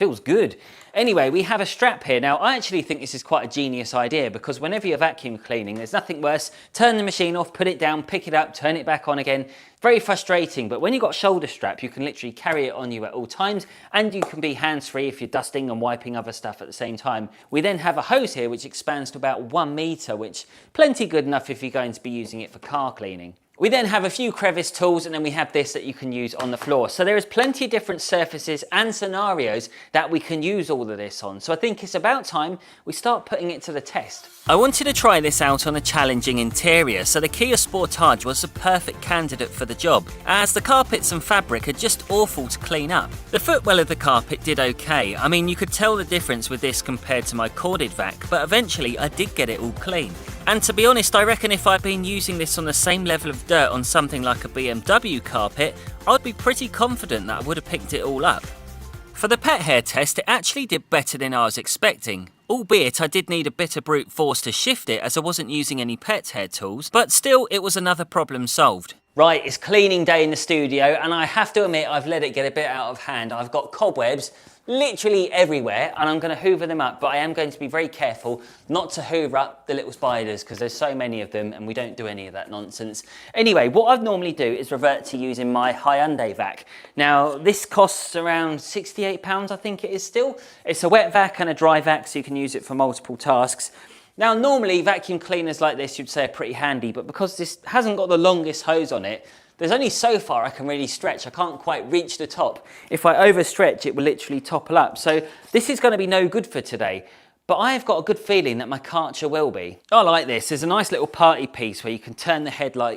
Feels good. Anyway, we have a strap here. Now, I actually think this is quite a genius idea because whenever you're vacuum cleaning, there's nothing worse. Turn the machine off, put it down, pick it up, turn it back on again. Very frustrating, but when you've got a shoulder strap, you can literally carry it on you at all times, and you can be hands-free if you're dusting and wiping other stuff at the same time. We then have a hose here which expands to about 1 meter, which plenty good enough if you're going to be using it for car cleaning. We then have a few crevice tools, and then we have this that you can use on the floor. So there is plenty of different surfaces and scenarios that we can use all of this on. So I think it's about time we start putting it to the test. I wanted to try this out on a challenging interior, so the Kia Sportage was the perfect candidate for the job, as the carpets and fabric are just awful to clean up. The footwell of the carpet did okay. I mean, you could tell the difference with this compared to my corded vac, but eventually I did get it all clean. And to be honest, I reckon if I'd been using this on the same level of dirt on something like a BMW carpet, I'd be pretty confident that I would have picked it all up. For the pet hair test, it actually did better than I was expecting, albeit I did need a bit of brute force to shift it as I wasn't using any pet hair tools, but still it was another problem solved. Right, it's cleaning day in the studio, and I have to admit I've let it get a bit out of hand. I've got cobwebs literally everywhere, and I'm going to hoover them up, but I am going to be very careful not to hoover up the little spiders because there's so many of them and we don't do any of that nonsense. Anyway, what I'd normally do is revert to using my Hyundai vac. Now, this costs around £68, I think it is still. It's a wet vac and a dry vac, so you can use it for multiple tasks. Now, normally vacuum cleaners like this you'd say are pretty handy, but because this hasn't got the longest hose on it, there's only so far I can really stretch. I can't quite reach the top. If I overstretch, it will literally topple up. So this is going to be no good for today, but I have got a good feeling that my Karcher will be. I like this. There's a nice little party piece where you can turn the headlight